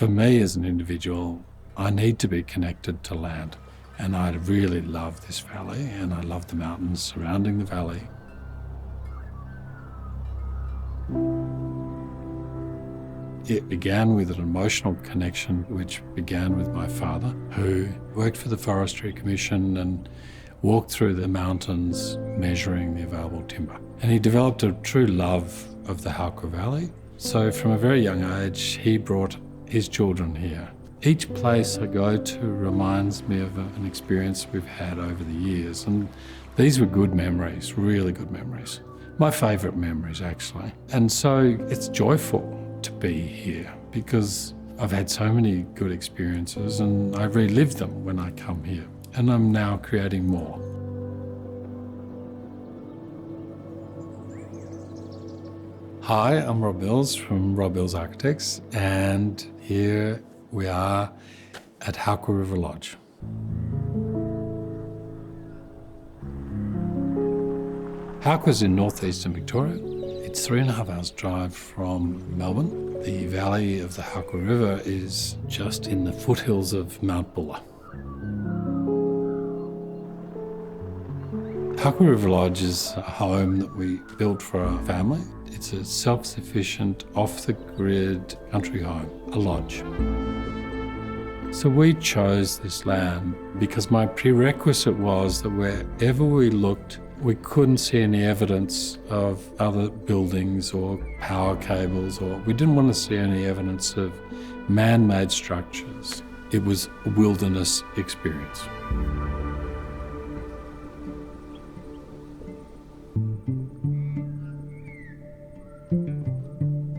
For me as an individual, I need to be connected to land. And I really love this valley, and I love the mountains surrounding the valley. It began with an emotional connection, which began with my father, who worked for the Forestry Commission and walked through the mountains measuring the available timber. And he developed a true love of the Howqua Valley. So from a very young age, he brought his children here. Each place I go to reminds me of an experience we've had over the years. And these were good memories, really good memories. My favourite memories, actually. And so it's joyful to be here because I've had so many good experiences and I relive them when I come here. And I'm now creating more. Hi, I'm Rob Mills from Rob Mills Architects, and here we are at Howqua River Lodge. Howqua's in northeastern Victoria. It's 3.5 hours drive from Melbourne. The valley of the Howqua River is just in the foothills of Mount Buller. Howqua River Lodge is a home that we built for our family. It's a self-sufficient, off-the-grid country home, a lodge. So we chose this land because my prerequisite was that wherever we looked, we couldn't see any evidence of other buildings or power cables, or we didn't want to see any evidence of man-made structures. It was a wilderness experience.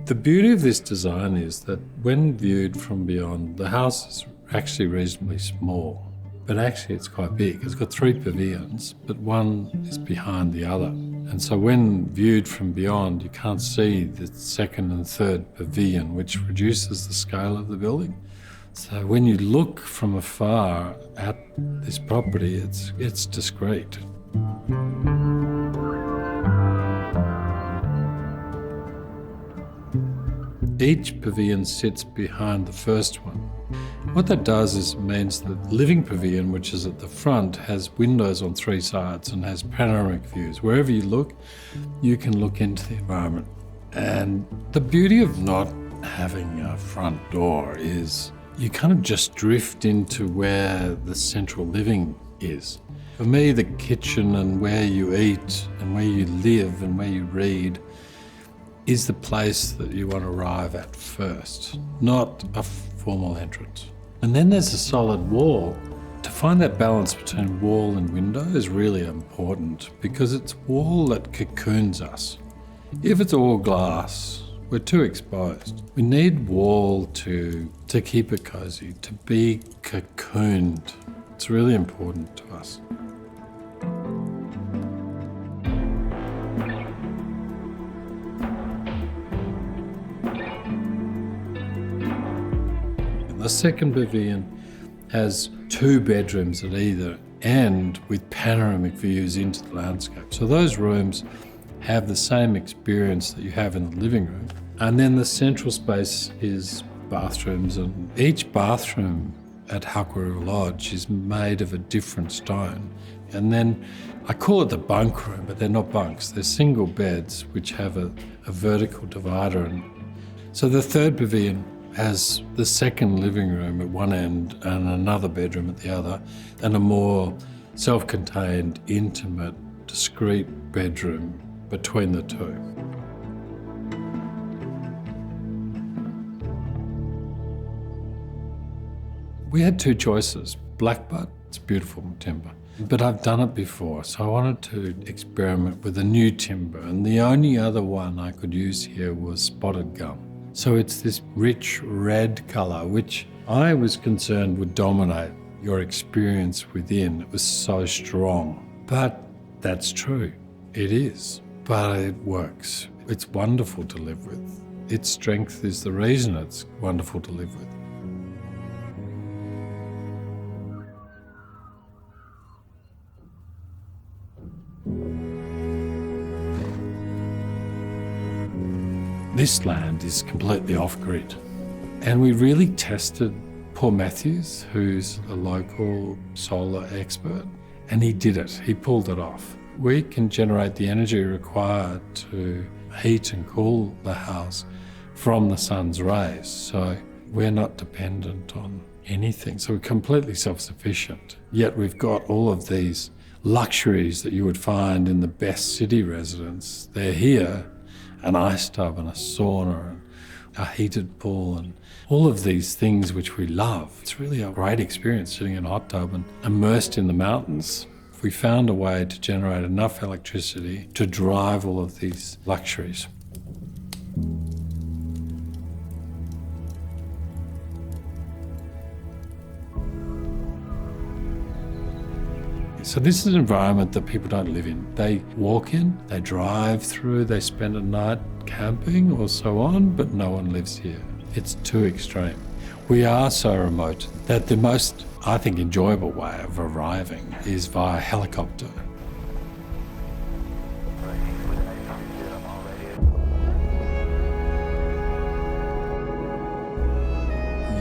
The beauty of this design is that when viewed from beyond, the house is actually reasonably small, but actually it's quite big. It's got 3 pavilions, but one is behind the other. And so when viewed from beyond, you can't see the second and third pavilion, which reduces the scale of the building. So when you look from afar at this property, it's discreet. Each pavilion sits behind the first one. What that does is means that the living pavilion, which is at the front, has windows on 3 sides and has panoramic views. Wherever you look, you can look into the environment. And the beauty of not having a front door is you kind of just drift into where the central living is. For me, the kitchen and where you eat and where you live and where you read is the place that you want to arrive at first, not a formal entrance. And then there's a solid wall. To find that balance between wall and window is really important because it's wall that cocoons us. If it's all glass, we're too exposed. We need wall to keep it cozy, to be cocooned. It's really important to us. The second pavilion has 2 bedrooms at either end with panoramic views into the landscape. So those rooms have the same experience that you have in the living room. And then the central space is bathrooms, and each bathroom at Howqua River Lodge is made of a different stone. And then I call it the bunk room, but they're not bunks. They're single beds which have a vertical divider. And so the third pavilion has the second living room at one end and another bedroom at the other, and a more self-contained, intimate, discreet bedroom between the 2. We had 2 choices. Blackbutt, it's beautiful timber, but I've done it before, so I wanted to experiment with a new timber, and the only other one I could use here was spotted gum. So it's this rich red colour, which I was concerned would dominate your experience within. It was so strong. But that's true. It is. But it works. It's wonderful to live with. Its strength is the reason it's wonderful to live with. This land is completely off-grid. And we really tested Paul Matthews, who's a local solar expert, and he did it. He pulled it off. We can generate the energy required to heat and cool the house from the sun's rays. So we're not dependent on anything. So we're completely self-sufficient. Yet we've got all of these luxuries that you would find in the best city residence. They're here, an ice tub and a sauna and a heated pool and all of these things which we love. It's really a great experience sitting in a hot tub and immersed in the mountains. We found a way to generate enough electricity to drive all of these luxuries. So this is an environment that people don't live in. They walk in, they drive through, they spend a night camping or so on, but no one lives here. It's too extreme. We are so remote that the most, I think, enjoyable way of arriving is via helicopter.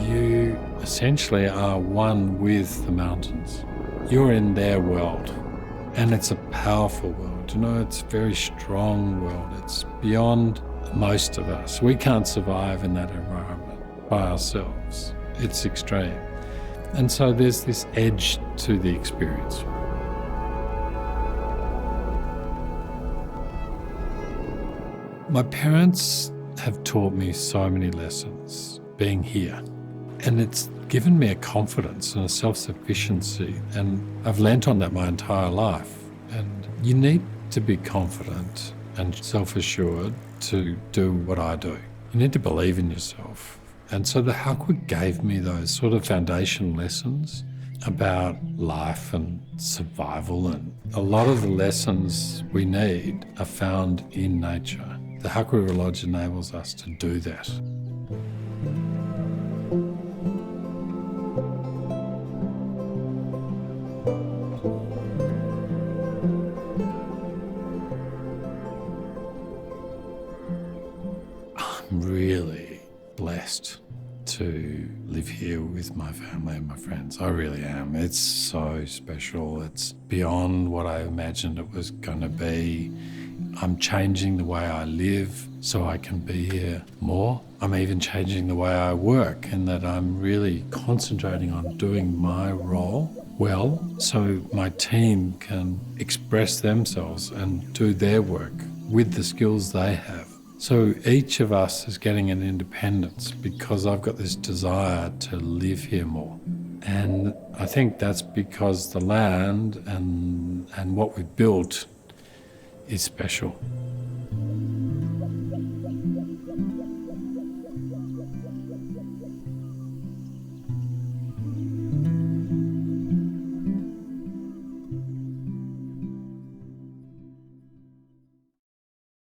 You essentially are one with the mountains. You're in their world, and it's a powerful world. You know, it's a very strong world. It's beyond most of us. We can't survive in that environment by ourselves. It's extreme. And so there's this edge to the experience. My parents have taught me so many lessons being here, and it's given me a confidence and a self-sufficiency, and I've lent on that my entire life. And you need to be confident and self-assured to do what I do. You need to believe in yourself. And so the Howqua gave me those sort of foundation lessons about life and survival, and a lot of the lessons we need are found in nature. The Howqua River Lodge enables us to do that. I'm really blessed to live here with my family and my friends. I really am. It's so special. It's beyond what I imagined it was going to be. I'm changing the way I live so I can be here more. I'm even changing the way I work, in that I'm really concentrating on doing my role well so my team can express themselves and do their work with the skills they have. So each of us is getting an independence because I've got this desire to live here more. And I think that's because the land and what we've built is special.